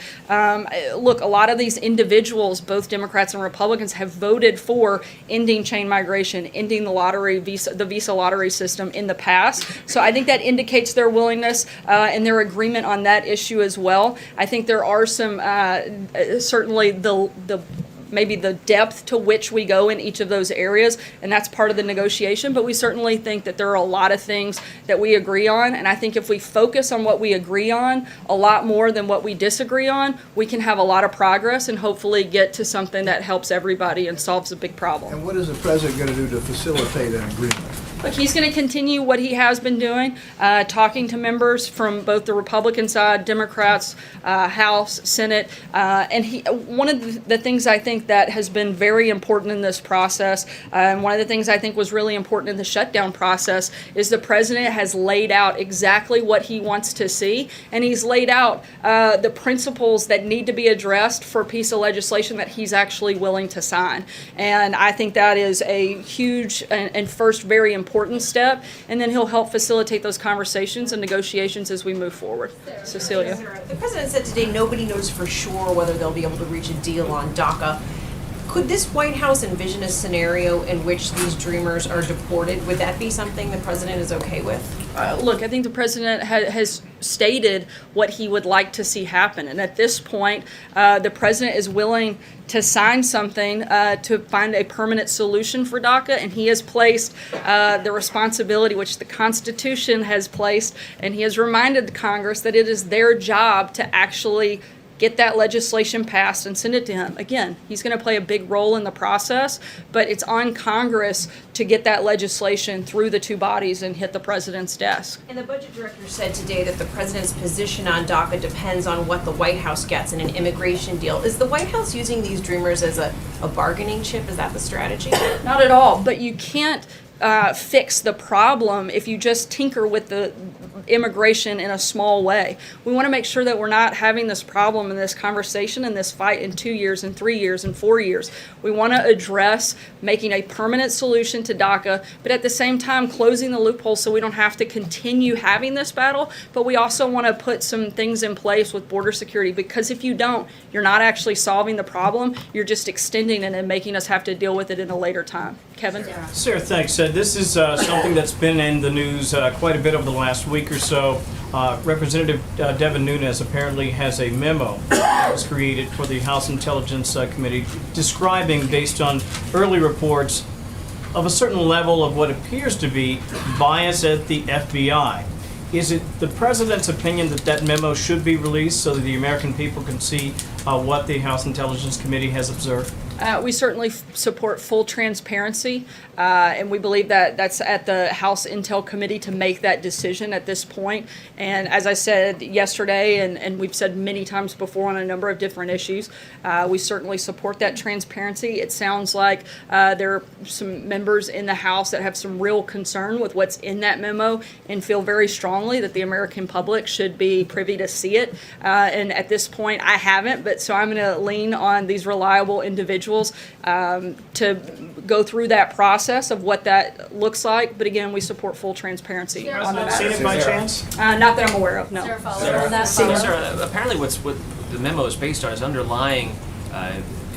[SPEAKER 1] Look, a lot of these individuals, both Democrats and Republicans, have voted for ending chain migration, ending the visa lottery system in the past. So I think that indicates their willingness and their agreement on that issue as well. I think there are some, certainly maybe the depth to which we go in each of those areas, and that's part of the negotiation, but we certainly think that there are a lot of things that we agree on, and I think if we focus on what we agree on a lot more than what we disagree on, we can have a lot of progress and hopefully get to something that helps everybody and solves a big problem.
[SPEAKER 14] And what is the president going to do to facilitate an agreement?
[SPEAKER 1] Look, he's going to continue what he has been doing, talking to members from both the Republican side, Democrats, House, Senate, and one of the things I think that has been very important in this process, and one of the things I think was really important in the shutdown process, is the president has laid out exactly what he wants to see, and he's laid out the principles that need to be addressed for a piece of legislation that he's actually willing to sign. And I think that is a huge and first very important step, and then he'll help facilitate those conversations and negotiations as we move forward. Cecilia.
[SPEAKER 6] The president said today nobody knows for sure whether they'll be able to reach a deal on DACA. Could this White House envision a scenario in which these dreamers are deported? Would that be something the president is okay with?
[SPEAKER 1] Look, I think the president has stated what he would like to see happen. And at this point, the president is willing to sign something to find a permanent solution for DACA. And he has placed the responsibility, which the Constitution has placed, and he has reminded Congress that it is their job to actually get that legislation passed and send it to him. Again, he's going to play a big role in the process, but it's on Congress to get that legislation through the two bodies and hit the president's desk.
[SPEAKER 6] And the budget director said today that the president's position on DACA depends on what the White House gets in an immigration deal. Is the White House using these dreamers as a bargaining chip? Is that the strategy?
[SPEAKER 1] Not at all, but you can't fix the problem if you just tinker with the immigration in a small way. We want to make sure that we're not having this problem and this conversation and this fight in 2 years and 3 years and 4 years. We want to address making a permanent solution to DACA, but at the same time closing the loophole so we don't have to continue having this battle. But we also want to put some things in place with border security, because if you don't, you're not actually solving the problem. You're just extending it and making us have to deal with it in a later time. Kevin?
[SPEAKER 8] Sarah, thanks. This is something that's been in the news quite a bit over the last week or so. Representative Devin Nunes apparently has a memo that was created for the House Intelligence Committee describing, based on early reports, of a certain level of what appears to be bias at the FBI. Is it the president's opinion that that memo should be released so that the American people can see what the House Intelligence Committee has observed?
[SPEAKER 1] We certainly support full transparency, and we believe that that's at the House Intel Committee to make that decision at this point. And as I said yesterday, and we've said many times before on a number of different issues, we certainly support that transparency. It sounds like there are some members in the House that have some real concern with what's in that memo and feel very strongly that the American public should be privy to see it. And at this point, I haven't, but so I'm going to lean on these reliable individuals to go through that process of what that looks like. But again, we support full transparency on the
[SPEAKER 8] Seen it by chance?
[SPEAKER 1] Not that I'm aware of, no.
[SPEAKER 15] Sarah, apparently what the memo is based on is underlying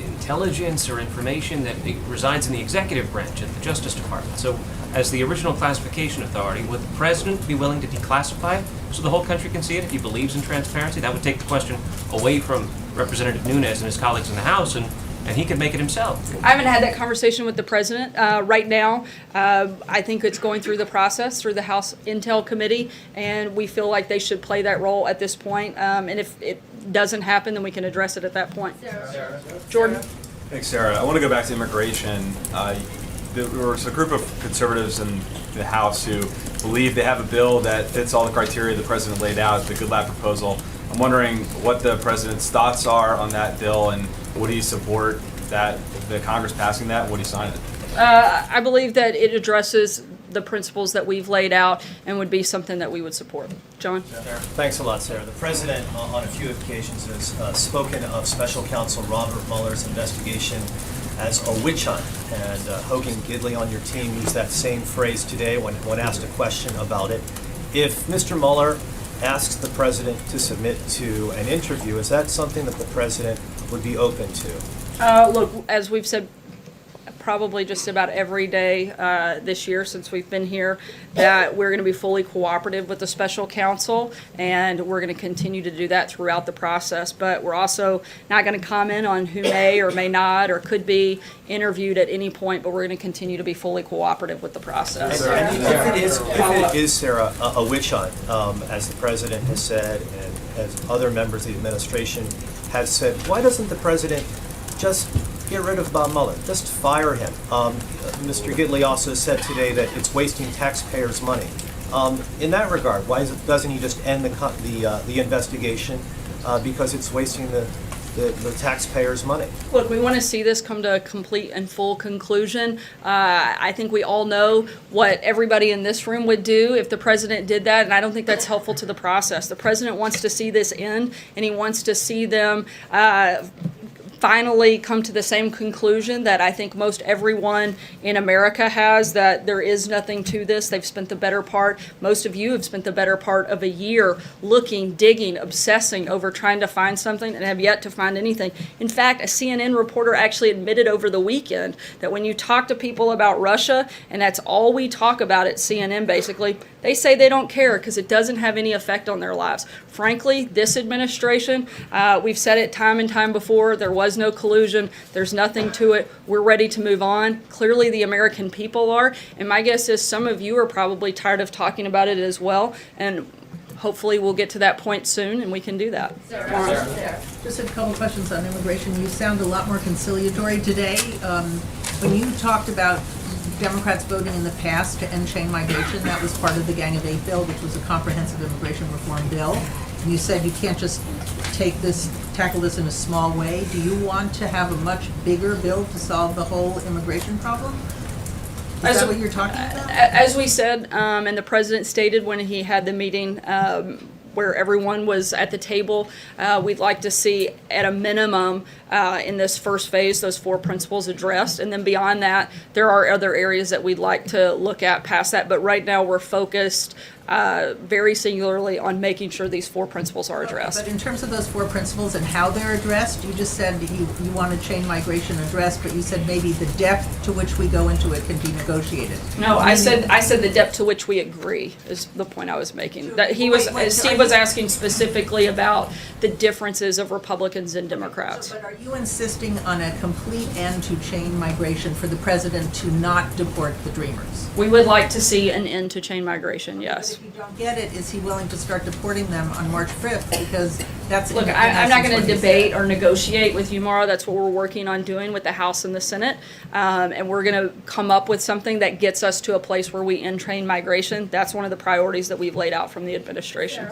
[SPEAKER 15] intelligence or information that resides in the executive branch at the Justice Department. So as the original classification authority, would the president be willing to declassify it so the whole country can see it if he believes in transparency? That would take the question away from Representative Nunes and his colleagues in the House, and he could make it himself.
[SPEAKER 1] I haven't had that conversation with the president. Right now, I think it's going through the process, through the House Intel Committee, and we feel like they should play that role at this point. And if it doesn't happen, then we can address it at that point. Jordan?
[SPEAKER 16] Thanks, Sarah. I want to go back to immigration. There was a group of conservatives in the House who believe they have a bill that fits all the criteria the president laid out, the Goodlatte proposal. I'm wondering what the president's thoughts are on that bill, and would he support that, the Congress passing that? Would he sign it?
[SPEAKER 1] I believe that it addresses the principles that we've laid out and would be something that we would support. John?
[SPEAKER 17] Thanks a lot, Sarah. The president, on a few occasions, has spoken of Special Counsel Robert Mueller's investigation as a witch hunt. And Hogan Gidley on your team used that same phrase today when asked a question about it. If Mr. Mueller asks the president to submit to an interview, is that something that the president would be open to?
[SPEAKER 1] Look, as we've said probably just about every day this year since we've been here, that we're going to be fully cooperative with the special counsel, and we're going to continue to do that throughout the process. But we're also not going to comment on who may or may not or could be interviewed at any point, but we're going to continue to be fully cooperative with the process.
[SPEAKER 17] If it is, Sarah, a witch hunt, as the president has said and as other members of the administration have said, why doesn't the president just get rid of Bob Mueller. Just fire him. Mr. Gidley also said today that it's wasting taxpayers' money. In that regard, why doesn't he just end the investigation because it's wasting the taxpayers' money?
[SPEAKER 1] Look, we want to see this come to a complete and full conclusion. I think we all know what everybody in this room would do if the president did that, and I don't think that's helpful to the process. The president wants to see this end, and he wants to see them finally come to the same conclusion that I think most everyone in America has, that there is nothing to this. They've spent the better part, most of you have spent the better part of a year looking, digging, obsessing over trying to find something and have yet to find anything. In fact, a CNN reporter actually admitted over the weekend that when you talk to people about Russia, and that's all we talk about at CNN basically, they say they don't care because it doesn't have any effect on their lives. Frankly, this administration, we've said it time and time before, there was no collusion, there's nothing to it, we're ready to move on. Clearly the American people are, and my guess is some of you are probably tired of talking about it as well, and hopefully we'll get to that point soon and we can do that.
[SPEAKER 12] Just a couple questions on immigration. You sound a lot more conciliatory today. When you talked about Democrats voting in the past to end chain migration, that was part of the Gang of Eight bill, which was a comprehensive immigration reform bill. And you said you can't just tackle this in a small way. Do you want to have a much bigger bill to solve the whole immigration problem? Is that what you're talking about?
[SPEAKER 1] As we said, and the president stated when he had the meeting where everyone was at the table, we'd like to see at a minimum in this first phase those 4 principles addressed, and then beyond that there are other areas that we'd like to look at past that, but right now we're focused very singularly on making sure these 4 principles are addressed.
[SPEAKER 12] But in terms of those 4 principles and how they're addressed, you just said you wanted chain migration addressed, but you said maybe the depth to which we go into it can be negotiated.
[SPEAKER 1] No, I said the depth to which we agree is the point I was making. That Steve was asking specifically about the differences of Republicans and Democrats.
[SPEAKER 12] But are you insisting on a complete end to chain migration for the president to not deport the Dreamers?
[SPEAKER 1] We would like to see an end to chain migration, yes.
[SPEAKER 12] If you don't get it, is he willing to start deporting them on March 5th? Because that's...
[SPEAKER 1] Look, I'm not going to debate or negotiate with you, Mara. That's what we're working on doing with the House and the Senate. And we're going to come up with something that gets us to a place where we end chain migration. That's one of the priorities that we've laid out from the administration.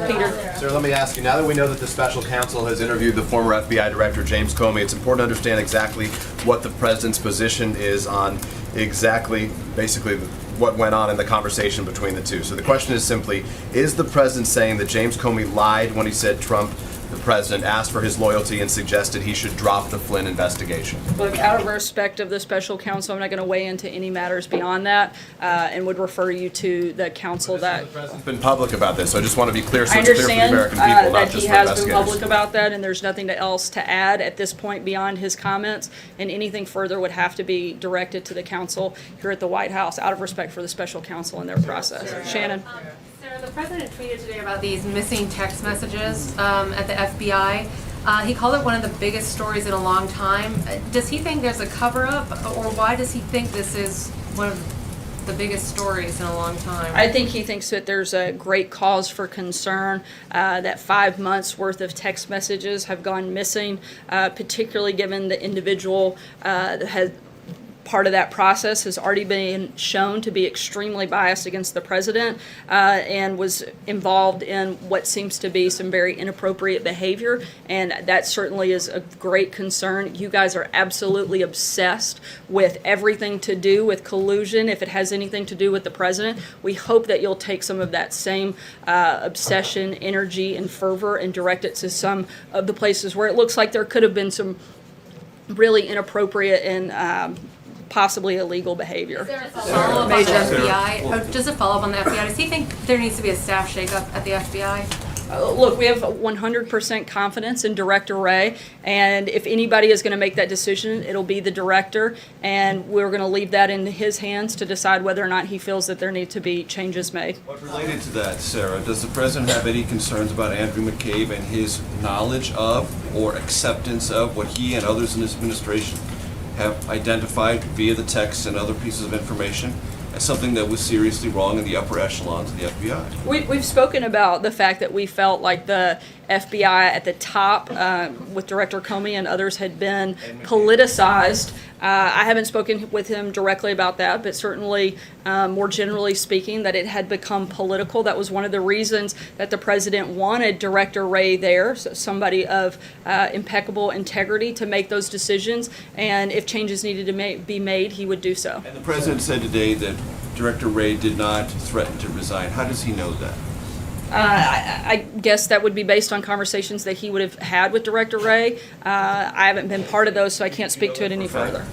[SPEAKER 1] Peter.
[SPEAKER 18] Sir, let me ask you, now that we know that the special counsel has interviewed the former FBI Director James Comey, it's important to understand exactly what the president's position is on exactly, basically, what went on in the conversation between the two. So the question is simply, is the president saying that James Comey lied when he said Trump, the president, asked for his loyalty and suggested he should drop the Flynn investigation?
[SPEAKER 1] Look, out of respect of the special counsel, I'm not going to weigh into any matters beyond that, and would refer you to the counsel that...
[SPEAKER 18] The president's been public about this, so I just want to be clear so
[SPEAKER 1] I
[SPEAKER 18] it's clear for the
[SPEAKER 1] understand
[SPEAKER 18] American people, not
[SPEAKER 1] that
[SPEAKER 18] just
[SPEAKER 1] he
[SPEAKER 18] for
[SPEAKER 1] has been
[SPEAKER 18] investigators.
[SPEAKER 1] public about that, and there's nothing else to add at this point beyond his comments, and anything further would have to be directed to the counsel here at the White House, out of respect for the special counsel and their process. Shannon?
[SPEAKER 7] Sarah, the president tweeted today about these missing text messages at the FBI. He called it one of the biggest stories in a long time. Does he think there's a cover-up, or why does he think this is one of the biggest stories in a long time?
[SPEAKER 1] I think he thinks that there's a great cause for concern that 5 months worth of text messages have gone missing, particularly given the individual that has part of that process has already been shown to be extremely biased against the president and was involved in what seems to be some very inappropriate behavior, and that certainly is a great concern. You guys are absolutely obsessed with everything to do with collusion if it has anything to do with the president. We hope that you'll take some of that same obsession, energy, and fervor and direct it to some of the places where it looks like there could have been some really inappropriate and possibly illegal behavior.
[SPEAKER 7] Is there a follow-up on the FBI? Just a follow-up on the FBI. Does he think there needs to be a staff shakeup at the FBI?
[SPEAKER 1] Look, we have 100% confidence in Director Wray, and if anybody is going to make that decision, it'll be the director, and we're going to leave that in his hands to decide whether or not he feels that there need to be changes made.
[SPEAKER 19] But related to that, Sarah, does the president have any concerns about Andrew McCabe and his knowledge of or acceptance of what he and others in his administration have identified via the texts and other pieces of information as something that was seriously wrong in the upper echelons of the FBI?
[SPEAKER 1] We've spoken about the fact that we felt like the FBI at the top with Director Comey and others had been politicized. I haven't spoken with him directly about that, but certainly more generally speaking, that it had become political. That was one of the reasons that the president wanted Director Wray there, so somebody of impeccable integrity, to make those decisions. And if changes needed to be made, he would do so.
[SPEAKER 19] And the president said today that Director Wray did not threaten to resign. How does he know that?
[SPEAKER 1] I guess that would be based on conversations that he would have had with Director Wray. I haven't been part of those, so I can't speak to it any further.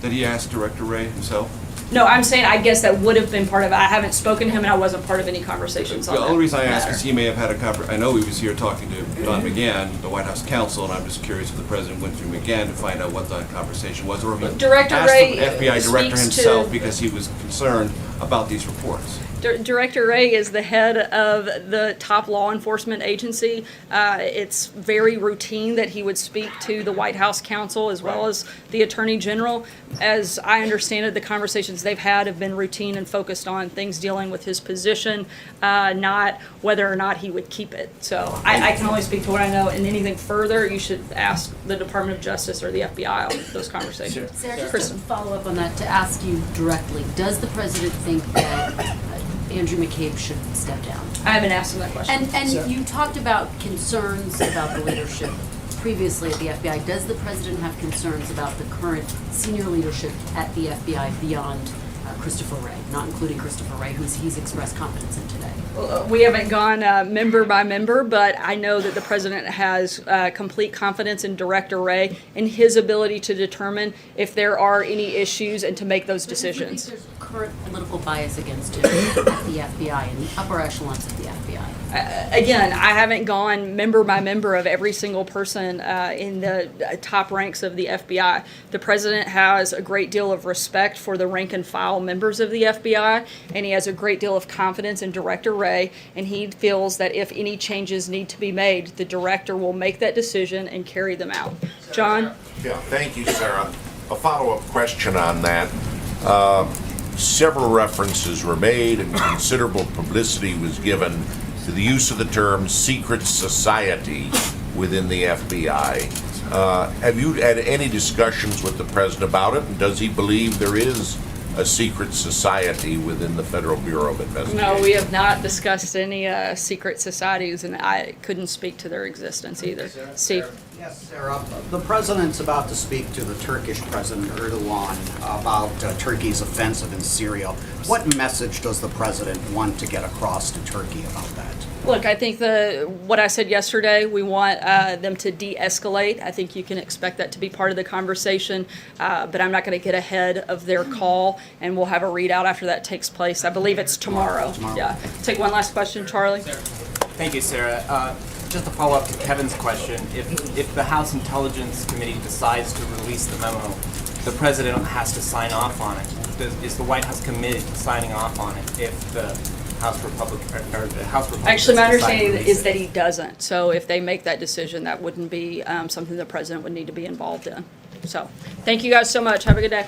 [SPEAKER 19] Did he ask Director Wray himself?
[SPEAKER 1] No, I'm saying I guess that would have been part of it. I haven't spoken to him, and I wasn't part of any conversations on
[SPEAKER 19] The
[SPEAKER 1] that
[SPEAKER 19] only reason I ask
[SPEAKER 1] matter.
[SPEAKER 19] is he may have had a I know he was here talking to Don McGahn, the White House counsel, and I'm just curious if the president went through McGahn to find out what that conversation was, or if he
[SPEAKER 1] Director
[SPEAKER 19] asked
[SPEAKER 1] Wray
[SPEAKER 19] the FBI director
[SPEAKER 1] speaks
[SPEAKER 19] himself
[SPEAKER 1] to-
[SPEAKER 19] because he was concerned about these reports.
[SPEAKER 1] Director Wray is the head of the top law enforcement agency. It's very routine that he would speak to the White House counsel as well as the Attorney General. As I understand it, the conversations they've had have been routine and focused on things dealing with his position, not whether or not he would keep it. So I can only speak to what I know, and anything further, you should ask the Department of Justice or the FBI on those conversations.
[SPEAKER 9] Sarah, just
[SPEAKER 1] Kristen.
[SPEAKER 9] to follow up on that, to ask you directly, does the president think that Andrew McCabe should step down?
[SPEAKER 1] I haven't asked him that question.
[SPEAKER 9] And you talked about concerns about the leadership previously at the FBI. Does the president have concerns about the current senior leadership at the FBI beyond Christopher Wray, not including Christopher Wray, who he's expressed confidence in today?
[SPEAKER 1] We haven't gone member by member, but I know that the president has complete confidence in Director Wray and his ability to determine if there are any issues and to make those decisions.
[SPEAKER 9] There's current political bias against him at the FBI and the upper echelons of the FBI.
[SPEAKER 1] Again, I haven't gone member by member of every single person in the top ranks of the FBI. The president has a great deal of respect for the rank and file members of the FBI, and he has a great deal of confidence in Director Wray, and he feels that if any changes need to be made, the director will make that decision and carry them out. John?
[SPEAKER 20] Yeah, thank you, Sarah. A follow-up question on that. Several references were made and considerable publicity was given to the use of the term secret society within the FBI. Have you had any discussions with the president about it? And does he believe there is a secret society within the Federal Bureau of Investigation?
[SPEAKER 1] No, we have not discussed any secret societies, and I couldn't speak to their existence either. Steve?
[SPEAKER 21] Yes, Sarah. The president's about to speak to the Turkish President Erdogan about Turkey's offensive in Syria. What message does the president want to get across to Turkey about that?
[SPEAKER 1] Look, I think what I said yesterday, we want them to de-escalate. I think you can expect that to be part of the conversation, but I'm not going to get ahead of their call, and we'll have a readout after that takes place. I believe it's tomorrow. Yeah. Take one last question, Charlie.
[SPEAKER 22] Thank you, Sarah. Just to follow up to Kevin's question, if the House Intelligence Committee decides to release the memo, the president has to sign off on it. Is the White House committed to signing off on it if the House Republicans
[SPEAKER 1] Actually, my
[SPEAKER 22] decide to
[SPEAKER 1] understanding
[SPEAKER 22] release
[SPEAKER 1] is
[SPEAKER 22] it?
[SPEAKER 1] that he doesn't. So if they make that decision, that wouldn't be something the president would need to be involved in. So thank you guys so much. Have a good day.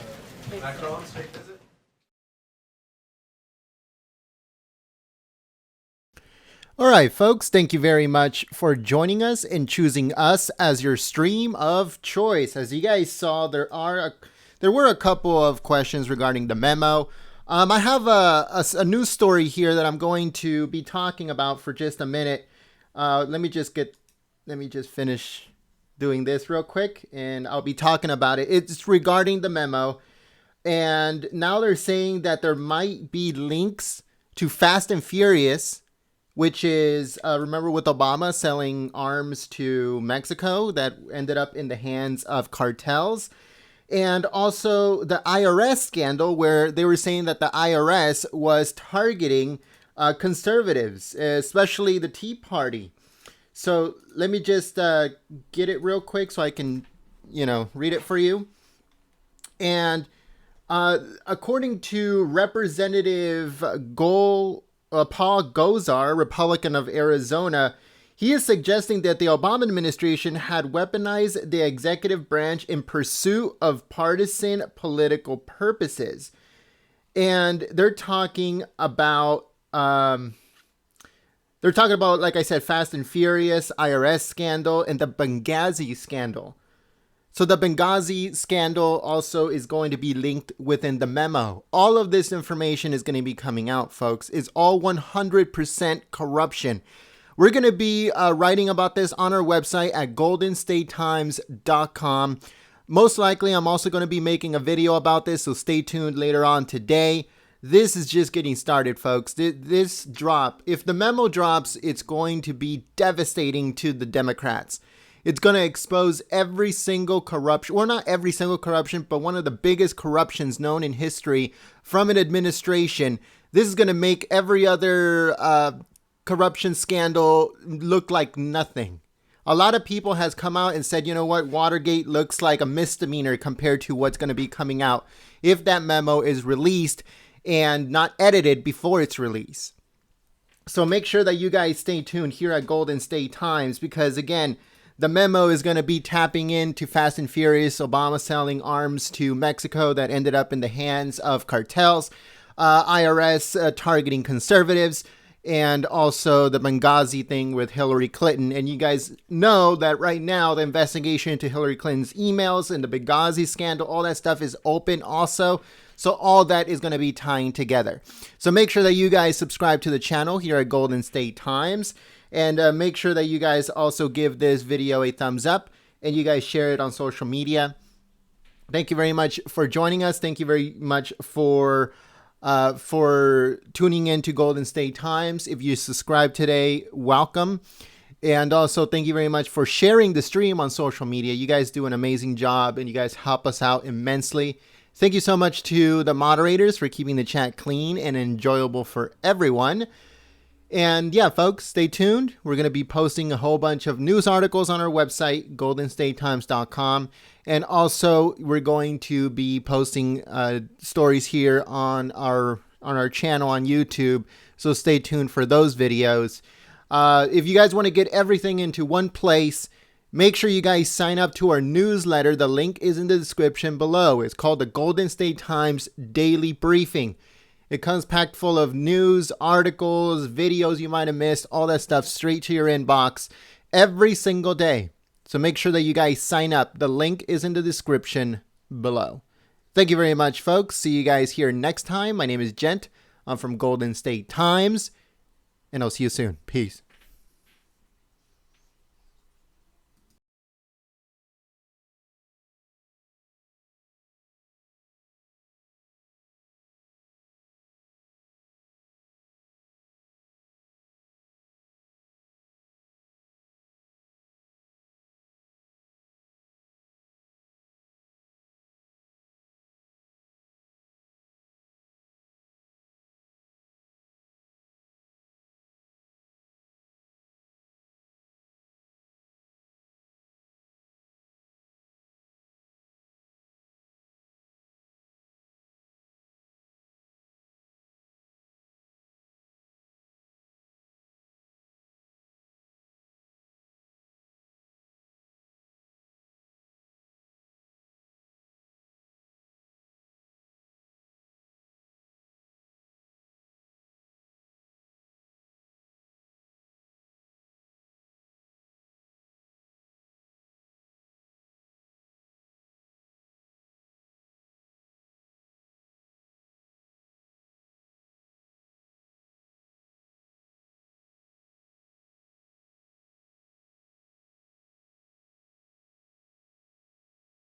[SPEAKER 23] All right, folks, thank you very much for joining us and choosing us as your stream of choice. As you guys saw, there were a couple of questions regarding the memo. I have a news story here that I'm going to be talking about for just a minute. Let me just finish doing this real quick, and I'll be talking about it. It's regarding the memo, and now they're saying that there might be links to Fast and Furious, which is, remember with Obama selling arms to Mexico that ended up in the hands of cartels. And also the IRS scandal where they were saying that the IRS was targeting conservatives, especially the Tea Party. So let me just get it real quick so I can, read it for you. And according to Representative Paul Gosar, Republican of Arizona, he is suggesting that the Obama administration had weaponized the executive branch in pursuit of partisan political purposes. And they're talking about They're talking about, like I said, Fast and Furious, IRS scandal, and the Benghazi scandal. So the Benghazi scandal also is going to be linked within the memo. All of this information is going to be coming out, folks. It's all 100% corruption. We're going to be writing about this on our website at goldenstatetimes.com. Most likely, I'm also going to be making a video about this, so stay tuned later on today. This is just getting started, folks. This drop, if the memo drops, it's going to be devastating to the Democrats. It's going to expose every single corruption, well, not every single corruption, but one of the biggest corruptions known in history from an administration. This is going to make every other corruption scandal look like nothing. A lot of people has come out and said, you know what, Watergate looks like a misdemeanor compared to what's going to be coming out if that memo is released and not edited before its release. So make sure that you guys stay tuned here at Golden State Times, because again, the memo is going to be tapping into Fast and Furious, Obama selling arms to Mexico that ended up in the hands of cartels, IRS targeting conservatives, and also the Benghazi thing with Hillary Clinton. And you guys know that right now the investigation into Hillary Clinton's emails and the Benghazi scandal, all that stuff is open also. So all that is going to be tying together. So make sure that you guys subscribe to the channel here at Golden State Times. And make sure that you guys also give this video a thumbs up and you guys share it on social media. Thank you very much for joining us. Thank you very much for tuning in to Golden State Times. If you subscribe today, welcome. And also thank you very much for sharing the stream on social media. You guys do an amazing job and you guys help us out immensely. Thank you so much to the moderators for keeping the chat clean and enjoyable for everyone. And yeah, folks, stay tuned. We're going to be posting a whole bunch of news articles on our website, goldenstatetimes.com. And also, we're going to be posting stories here on our channel on YouTube. So stay tuned for those videos. If you guys want to get everything into one place, make sure you guys sign up to our newsletter. The link is in the description below. It's called the Golden State Times Daily Briefing. It comes packed full of news, articles, videos you might have missed, all that stuff straight to your inbox every single day. So make sure that you guys sign up. The link is in the description below. Thank you very much, folks. See you guys here next time. My name is Gent. I'm from Golden State Times, and I'll see you soon. Peace.